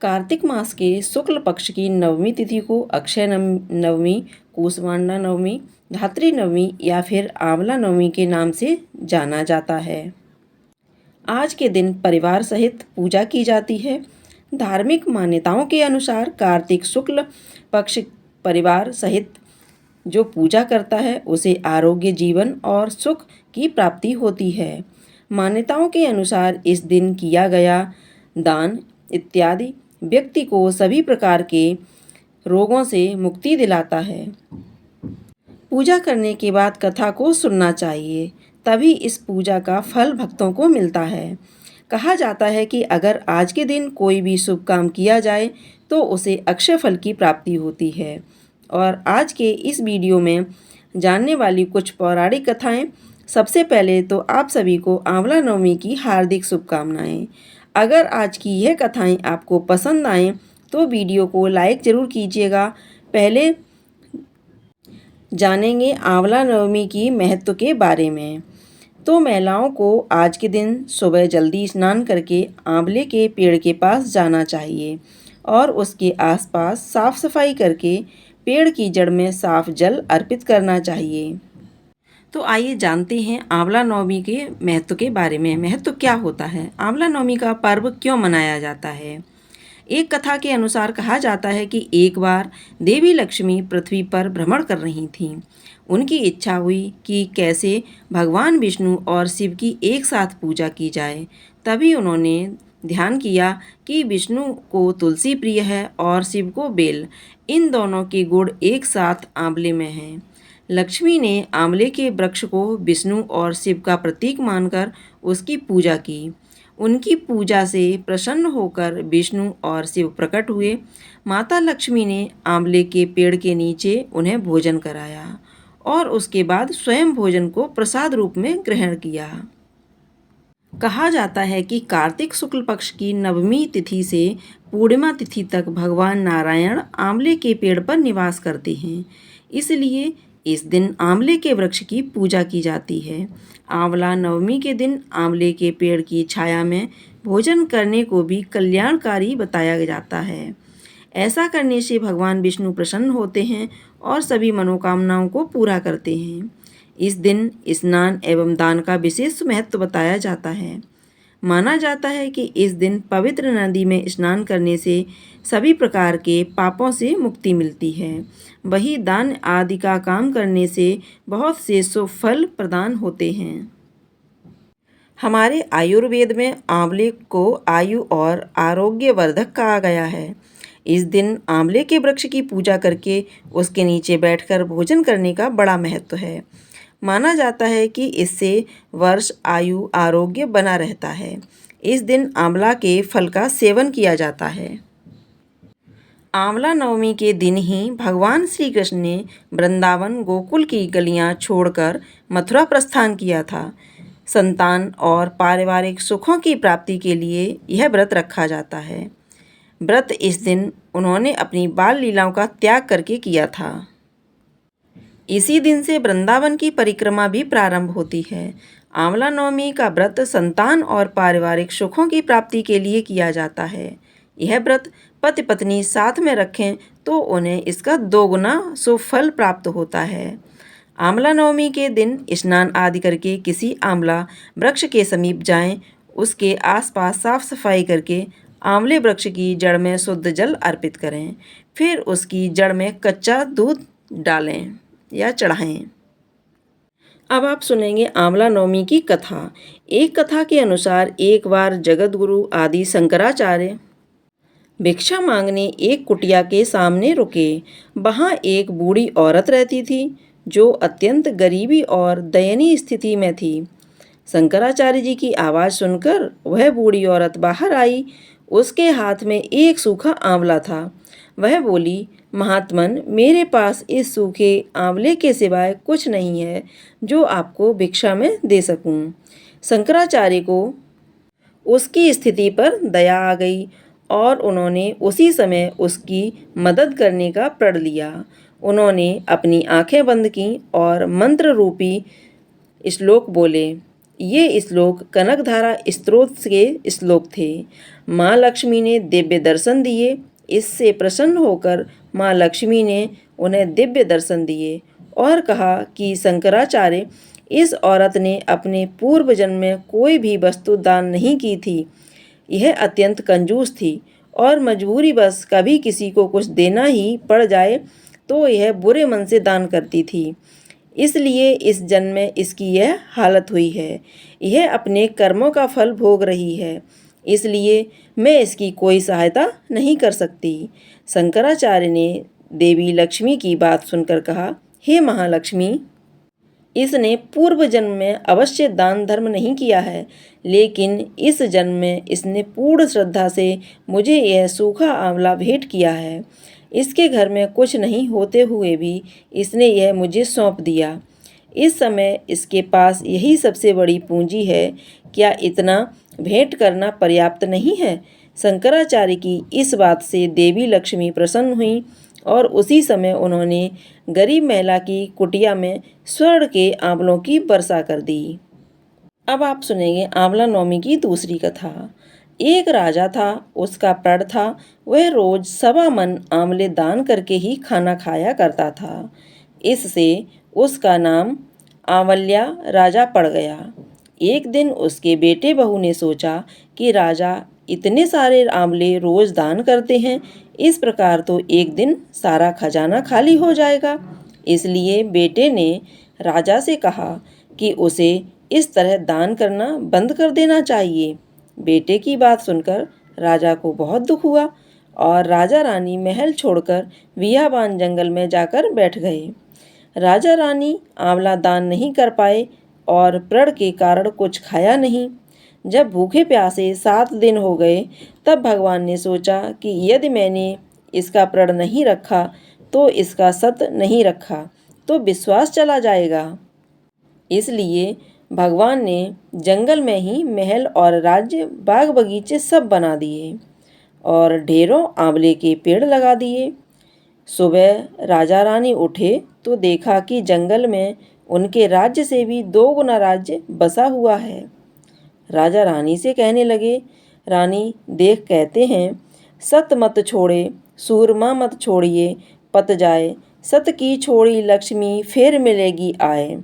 कार्तिक मास के शुक्ल पक्ष की नवमी तिथि को अक्षय नवमी, कूसमांडा नवमी, धात्री नवमी या फिर आंवला नवमी के नाम से जाना जाता है। आज के दिन परिवार सहित पूजा की जाती है। धार्मिक मान्यताओं के अनुसार कार्तिक शुक्ल पक्ष परिवार सहित जो पूजा करता है उसे आरोग्य, जीवन और सुख की प्राप्ति होती है। मान्यताओं के अनुसार इस दिन किया गया दान इत्यादि व्यक्ति को सभी प्रकार के रोगों से मुक्ति दिलाता है। पूजा करने के बाद कथा को सुनना चाहिए, तभी इस पूजा का फल भक्तों को मिलता है। कहा जाता है कि अगर आज के दिन कोई भी शुभ काम किया जाए तो उसे अक्षय फल की प्राप्ति होती है। और आज के इस वीडियो में जानने वाली कुछ पौराणिक कथाएं। सबसे पहले तो आप सभी को आंवला नवमी की हार्दिक शुभकामनाएं। अगर आज की यह कथाएं आपको पसंद आएं तो वीडियो को लाइक ज़रूर कीजिएगा। पहले जानेंगे आंवला नवमी की महत्व के बारे में। तो महिलाओं को आज के दिन सुबह जल्दी स्नान करके आंवले के पेड़ के पास जाना चाहिए और उसके आसपास साफ सफाई करके पेड़ की जड़ में साफ जल अर्पित करना चाहिए। तो आइए जानते हैं आंवला नवमी के महत्व के बारे में। महत्व क्या होता है? आंवला नवमी का पर्व क्यों मनाया जाता है? एक कथा के अनुसार कहा जाता है कि एक बार देवी लक्ष्मी पृथ्वी पर भ्रमण कर रही थीं। उनकी इच्छा हुई कि कैसे भगवान विष्णु और शिव की एक साथ पूजा की जाए। तभी उन्होंने ध्यान किया कि विष्णु को तुलसी प्रिय है और शिव को बेल। इन दोनों के गुण एक साथ आंवले में हैं। लक्ष्मी ने आंवले के वृक्ष को विष्णु और शिव का प्रतीक मानकर उसकी पूजा की। उनकी पूजा से प्रसन्न होकर विष्णु और शिव प्रकट हुए। माता लक्ष्मी ने आंवले के पेड़ के नीचे उन्हें भोजन कराया और उसके बाद स्वयं भोजन को प्रसाद रूप में ग्रहण किया। कहा जाता है कि कार्तिक शुक्ल पक्ष की नवमी तिथि से पूर्णिमा तिथि तक भगवान नारायण आंवले के पेड़ पर निवास करते हैं। इसलिए इस दिन आंवले के वृक्ष की पूजा की जाती है। आंवला नवमी के दिन आंवले के पेड़ की छाया में भोजन करने को भी कल्याणकारी बताया जाता है। ऐसा करने से भगवान विष्णु प्रसन्न होते हैं और सभी मनोकामनाओं को पूरा करते हैं। इस दिन स्नान एवं दान का विशेष महत्व बताया जाता है। माना जाता है कि इस दिन पवित्र नदी में स्नान करने से सभी प्रकार के पापों से मुक्ति मिलती है। वही दान आदि का काम करने से बहुत से शुभ फल प्रदान होते हैं। हमारे आयुर्वेद में आंवले को आयु और आरोग्यवर्धक कहा गया है। इस दिन आंवले के वृक्ष की पूजा करके उसके नीचे बैठकर भोजन करने का बड़ा महत्व है। माना जाता है कि इससे वर्ष आयु आरोग्य बना रहता है। इस दिन आंवला के फल का सेवन किया जाता है। आंवला नवमी के दिन ही भगवान श्री कृष्ण ने वृंदावन गोकुल की गलियां छोड़कर मथुरा प्रस्थान किया था। संतान और पारिवारिक सुखों की प्राप्ति के लिए यह व्रत रखा जाता है। व्रत इस दिन उन्होंने अपनी बाल लीलाओं का त्याग करके किया था। इसी दिन से वृंदावन की परिक्रमा भी प्रारंभ होती है। आंवला नवमी का व्रत संतान और पारिवारिक सुखों की प्राप्ति के लिए किया जाता है। यह व्रत पति पत्नी साथ में रखें तो उन्हें इसका दोगुना शुभ फल प्राप्त होता है। आंवला नवमी के दिन स्नान आदि करके किसी आंवला वृक्ष के समीप जाएं, उसके आसपास साफ सफाई करके आंवले वृक्ष की जड़ में शुद्ध जल अर्पित करें। फिर उसकी जड़ में कच्चा दूध डालें या चढ़ाएं। अब आप सुनेंगे आंवला नवमी की कथा। एक कथा के अनुसार एक बार जगत गुरु आदि शंकराचार्य भिक्षा मांगने एक कुटिया के सामने रुके। वहाँ एक बूढ़ी औरत रहती थी जो अत्यंत गरीबी और दयनीय स्थिति में थी। शंकराचार्य जी की आवाज़ सुनकर वह बूढ़ी औरत बाहर आई। उसके हाथ में एक सूखा आंवला था। वह बोली, महात्मन, मेरे पास इस सूखे आंवले के सिवाय कुछ नहीं है जो आपको भिक्षा में दे सकूं। शंकराचार्य को उसकी स्थिति पर दया आ गई और उन्होंने उसी समय उसकी मदद करने का प्रण लिया। उन्होंने अपनी आंखें बंद कीं और मंत्र रूपी श्लोक बोले, ये श्लोक कनकधारा स्तोत्र के श्लोक थे। माँ लक्ष्मी ने दिव्य दर्शन दिए। इससे प्रसन्न होकर माँ लक्ष्मी ने उन्हें दिव्य दर्शन दिए और कहा कि शंकराचार्य, इस औरत ने अपने पूर्व जन्म में कोई भी वस्तु दान नहीं की थी। यह अत्यंत कंजूस थी और मजबूरीवश कभी किसी को कुछ देना ही पड़ जाए तो यह बुरे मन से दान करती थी। इसलिए इस जन्म में इसकी यह हालत हुई है। यह अपने कर्मों का फल भोग रही है, इसलिए मैं इसकी कोई सहायता नहीं कर सकती। शंकराचार्य ने देवी लक्ष्मी की बात सुनकर कहा, हे महालक्ष्मी, इसने पूर्व जन्म में अवश्य दान धर्म नहीं किया है, लेकिन इस जन्म में इसने पूर्ण श्रद्धा से मुझे यह सूखा आंवला भेंट किया है। इसके घर में कुछ नहीं होते हुए भी इसने यह मुझे सौंप दिया। इस समय इसके पास यही सबसे बड़ी पूंजी है। क्या इतना भेंट करना पर्याप्त नहीं है? शंकराचार्य की इस बात से देवी लक्ष्मी प्रसन्न हुई और उसी समय उन्होंने गरीब महिला की कुटिया में स्वर्ण के आंवलों की वर्षा कर दी। अब आप सुनेंगे आंवला नवमी की दूसरी कथा। एक राजा था, उसका प्रण था। वह रोज 1.25 मन आंवले दान करके ही खाना खाया करता था। इससे उसका नाम आंवल्या राजा पड़ गया। एक दिन उसके बेटे बहू ने सोचा कि राजा इतने सारे आंवले रोज दान करते हैं, इस प्रकार तो एक दिन सारा खजाना खाली हो जाएगा। इसलिए बेटे ने राजा से कहा कि उसे इस तरह दान करना बंद कर देना चाहिए। बेटे की बात सुनकर राजा को बहुत दुख हुआ और राजा रानी महल छोड़कर बियाबान जंगल में जाकर बैठ गए। राजा रानी आंवला दान नहीं कर पाए और प्रण के कारण कुछ खाया नहीं। जब भूखे प्यासे 7 दिन हो गए, तब भगवान ने सोचा कि यदि मैंने इसका प्रण नहीं रखा तो इसका सत नहीं रखा तो विश्वास चला जाएगा। इसलिए भगवान ने जंगल में ही महल और राज्य, बाग बगीचे सब बना दिए और ढेरों आंवले के पेड़ लगा दिए। सुबह राजा रानी उठे तो देखा कि जंगल में उनके राज्य से भी 2 गुना राज्य बसा हुआ है। राजा रानी से कहने लगे, रानी देख, कहते हैं, सत मत छोड़े सूरमा मत छोड़िए, पत जाए सत की छोड़ी लक्ष्मी फिर मिलेगी आए।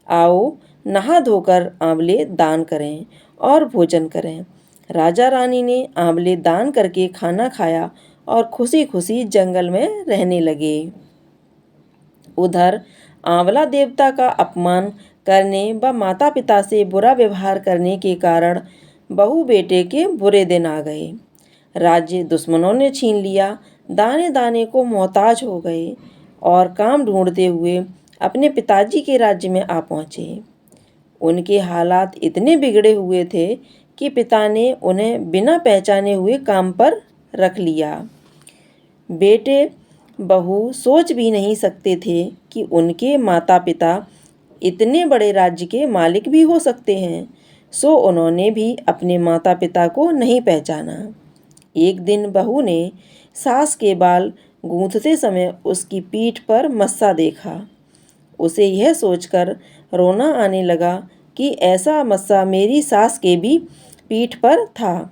आओ नहा धोकर आंवले दान करें और भोजन करें। राजा रानी ने आंवले दान करके खाना खाया और खुशी खुशी जंगल में रहने लगे। उधर आंवला देवता का अपमान करने व माता पिता से बुरा व्यवहार करने के कारण बहू बेटे के बुरे दिन आ गए। राज्य दुश्मनों ने छीन लिया। दाने दाने को मोहताज हो गए और काम ढूंढते हुए अपने पिताजी के राज्य में आ पहुँचे। उनके हालात इतने बिगड़े हुए थे कि पिता ने उन्हें बिना पहचाने हुए काम पर रख लिया। बेटे बहू सोच भी नहीं सकते थे कि उनके माता पिता इतने बड़े राज्य के मालिक भी हो सकते हैं, सो उन्होंने भी अपने माता पिता को नहीं पहचाना। एक दिन बहू ने सास के बाल गूंथते समय उसकी पीठ पर मस्सा देखा। उसे यह सोचकर रोना आने लगा कि ऐसा मस्सा मेरी सास के भी पीठ पर था।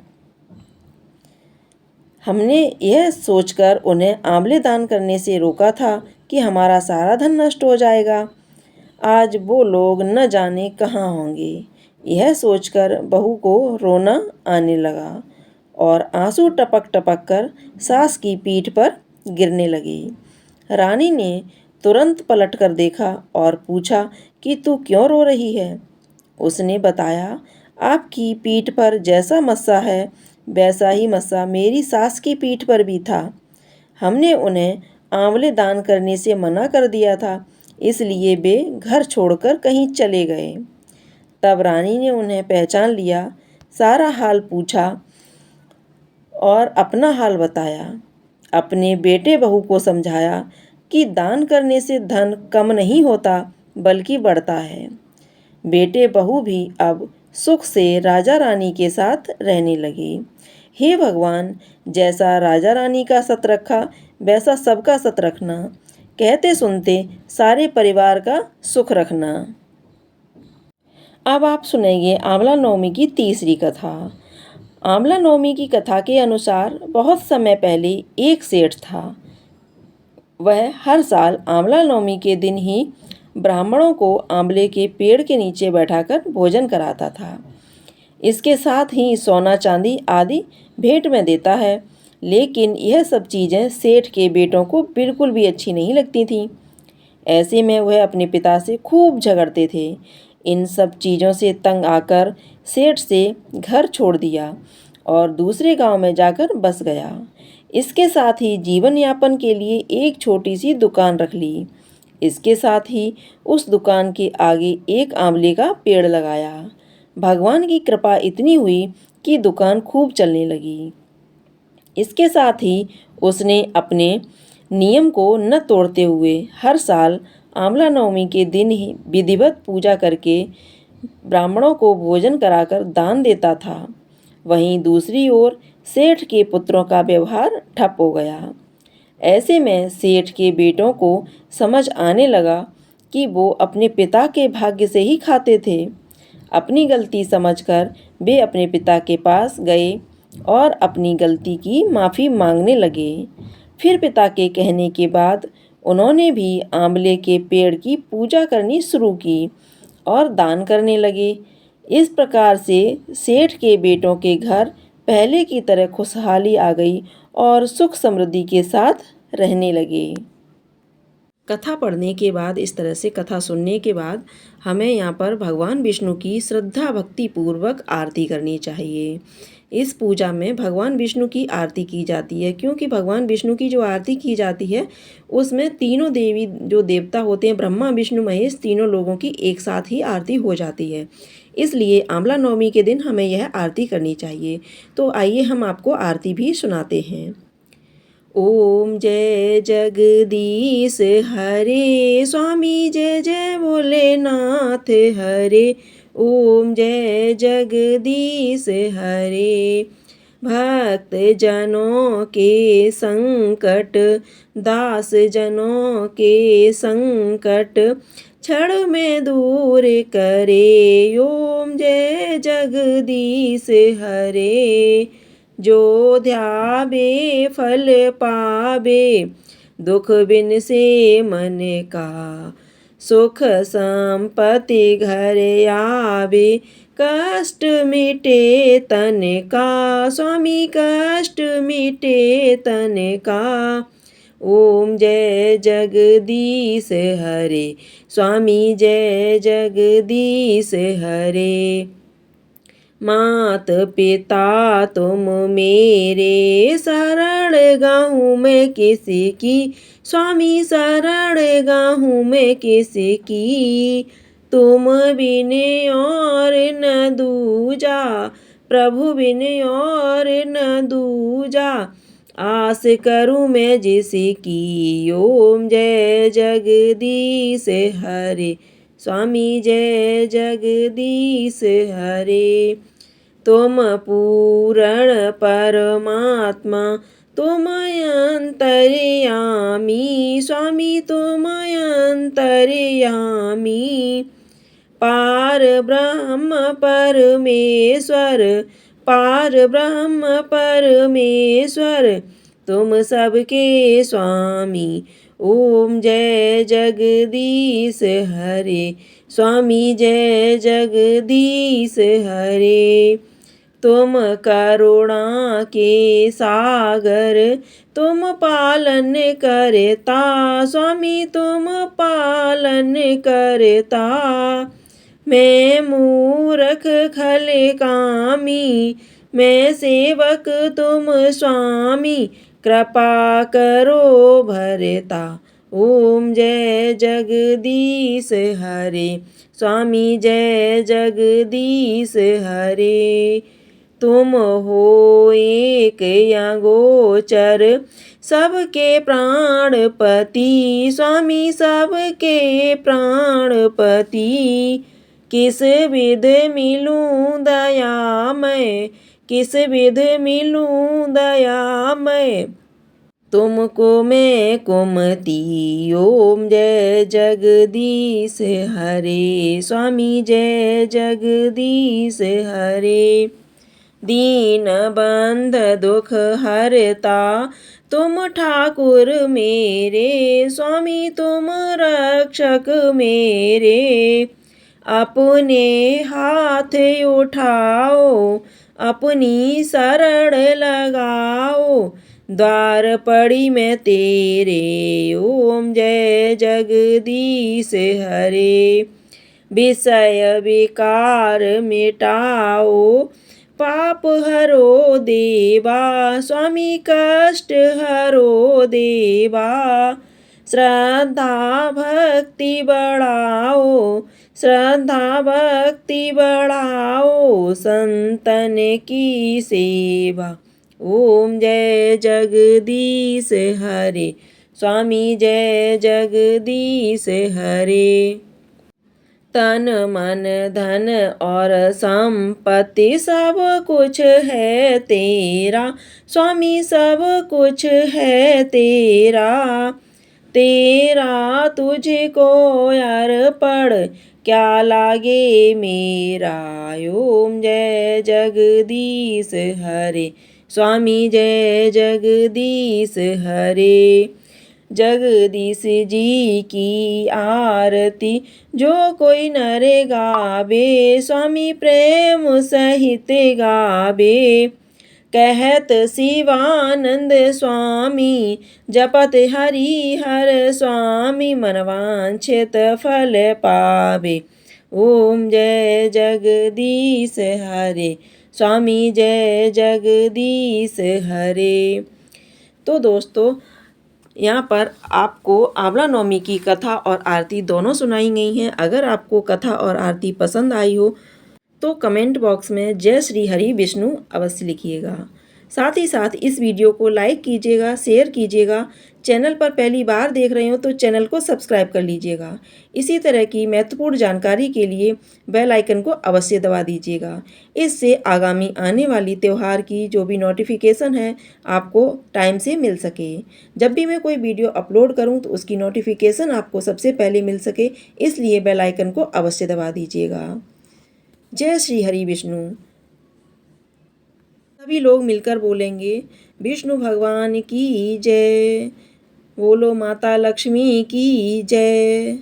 हमने यह सोचकर उन्हें आंवले दान करने से रोका था कि हमारा सारा धन नष्ट हो जाएगा। आज वो लोग न जाने कहाँ होंगे। यह सोचकर बहू को रोना आने लगा और आंसू टपक टपक कर सास की पीठ पर गिरने लगे। रानी ने तुरंत पलटकर देखा और पूछा कि तू क्यों रो रही है? उसने बताया, आपकी पीठ पर जैसा मस्सा है वैसा ही मस्सा मेरी सास की पीठ पर भी था। हमने उन्हें आंवले दान करने से मना कर दिया था, इसलिए वे घर छोड़कर कहीं चले गए। तब रानी ने उन्हें पहचान लिया, सारा हाल पूछा और अपना हाल बताया। अपने बेटे बहू को समझाया कि दान करने से धन कम नहीं होता बल्कि बढ़ता है। बेटे बहू भी अब सुख से राजा रानी के साथ रहने लगे। हे भगवान, जैसा राजा रानी का सत रखा वैसा सबका सत रखना। कहते सुनते सारे परिवार का सुख रखना। अब आप सुनेंगे आंवला नवमी की तीसरी कथा। आंवला नवमी की कथा के अनुसार बहुत समय पहले एक सेठ था। वह हर साल आंवला नवमी के दिन ही ब्राह्मणों को आंवले के पेड़ के नीचे बैठाकर भोजन कराता था। इसके साथ ही सोना चांदी आदि भेंट में देता है। लेकिन यह सब चीज़ें सेठ के बेटों को बिल्कुल भी अच्छी नहीं लगती थीं। ऐसे में वह अपने पिता से खूब झगड़ते थे। इन सब चीज़ों से तंग आकर सेठ से घर छोड़ दिया और दूसरे गांव में जाकर बस गया। इसके साथ ही जीवन यापन के लिए एक छोटी सी दुकान रख ली। इसके साथ ही उस दुकान के आगे एक आंवले का पेड़ लगाया। भगवान की कृपा इतनी हुई कि दुकान खूब चलने लगी। इसके साथ ही उसने अपने नियम को न तोड़ते हुए हर साल आंवला नवमी के दिन ही विधिवत पूजा करके ब्राह्मणों को भोजन कराकर दान देता था। वहीं दूसरी ओर सेठ के पुत्रों का व्यवहार ठप हो गया। ऐसे में सेठ के बेटों को समझ आने लगा कि वो अपने पिता के भाग्य से ही खाते थे। अपनी गलती समझकर वे अपने पिता के पास गए और अपनी गलती की माफ़ी मांगने लगे। फिर पिता के कहने के बाद उन्होंने भी आंवले के पेड़ की पूजा करनी शुरू की और दान करने लगे। इस प्रकार से सेठ के बेटों के घर पहले की तरह खुशहाली आ गई और सुख समृद्धि के साथ रहने लगे। कथा पढ़ने के बाद, इस तरह से कथा सुनने के बाद हमें यहाँ पर भगवान विष्णु की श्रद्धा भक्ति पूर्वक आरती करनी चाहिए। इस पूजा में भगवान विष्णु की आरती की जाती है, क्योंकि भगवान विष्णु की जो आरती की जाती है उसमें तीनों देवी जो देवता होते हैं, ब्रह्मा विष्णु महेश, तीनों लोगों की एक साथ ही आरती हो जाती है। इसलिए आंवला नवमी के दिन हमें यह आरती करनी चाहिए। तो आइए हम आपको आरती भी सुनाते हैं। ओम जय जगदीश हरे, स्वामी जय जय भोलेनाथ हरे। ओम जय जगदीश हरे, भक्त जनों के संकट, दास जनों के संकट क्षण में दूर करे। ओम जय जगदीश हरे, जो ध्यावे फल पावे, दुख बिन से मन का, सुख संपत्ति घर आवे, कष्ट मिटे तन का, स्वामी कष्ट मिटे तन का। ओम जय जगदीश हरे, स्वामी जय जगदीश हरे। मात पिता तुम मेरे, शरण गाहूँ मैं किसी की, स्वामी शरण गाहूँ मैं किसी की। तुम बिन और न दूजा, प्रभु बिन और न दूजा, आस करूँ मैं जिसकी। ओम जय जगदीश हरे, स्वामी जय जगदीश हरे। तुम पूर्ण परमात्मा, तुम अंतर्यामी, स्वामी तुम अंतर्यामी। पार ब्रह्म परमेश्वर, पार ब्रह्म परमेश्वर, तुम सबके स्वामी। ओम जय जगदीश हरे, स्वामी जय जगदीश हरे। तुम करुणा के सागर, तुम पालन करता, स्वामी तुम पालन करता। मैं मूर्ख खल कामी, मैं सेवक तुम स्वामी, कृपा करो भरता। ओम जय जगदीश हरे, स्वामी जय जगदीश हरे। तुम हो एक अगोचर, सबके प्राणपति, स्वामी सबके प्राणपति। किस विध मिलूं दया मैं, किस विध मिलूं दया मैं, तुमको मैं कुमति ओम जय जगदीश हरे। स्वामी जय जगदीश हरे। दीन बंध दुख हरता तुम ठाकुर मेरे। स्वामी तुम रक्षक मेरे। अपने हाथ उठाओ अपनी शरण लगाओ। द्वार पड़ी मैं तेरे ओम जय जगदीश हरे। विषय विकार मिटाओ पाप हरो देवा। स्वामी कष्ट हरो देवा। श्रद्धा भक्ति बढ़ाओ श्रद्धा भक्ति बढ़ाओ संतन की सेवा। ओम जय जगदीश हरे। स्वामी जय जगदीश हरे। तन मन धन और संपत्ति सब कुछ है तेरा। स्वामी सब कुछ है तेरा। तेरा तुझको अर्पण क्या लागे मेरा। ओम जय जगदीश हरे। स्वामी जय जगदीश हरे। जगदीश जी की आरती जो कोई नर गावे। स्वामी प्रेम सहित गावे। कहत शिवानंद स्वामी जपत हरि हर स्वामी। मनवांछित फल पावे। ओम जय जगदीश हरे। स्वामी जय जगदीश हरे। तो दोस्तों, यहाँ पर आपको आंवला नवमी की कथा और आरती दोनों सुनाई गई हैं। अगर आपको कथा और आरती पसंद आई हो तो कमेंट बॉक्स में जय श्री हरि विष्णु अवश्य लिखिएगा। साथ ही साथ इस वीडियो को लाइक कीजिएगा, शेयर कीजिएगा। चैनल पर पहली बार देख रहे हो तो चैनल को सब्सक्राइब कर लीजिएगा। इसी तरह की महत्वपूर्ण जानकारी के लिए बेल आइकन को अवश्य दबा दीजिएगा। इससे आगामी आने वाली त्यौहार की जो भी नोटिफिकेशन है आपको टाइम से मिल सके। जब भी मैं कोई वीडियो अपलोड करूं तो उसकी नोटिफिकेशन आपको सबसे पहले मिल सके, इसलिए बेल आइकन को अवश्य दबा दीजिएगा। जय श्री हरि विष्णु। सभी लोग मिलकर बोलेंगे विष्णु भगवान की जय। बोलो माता लक्ष्मी की जय।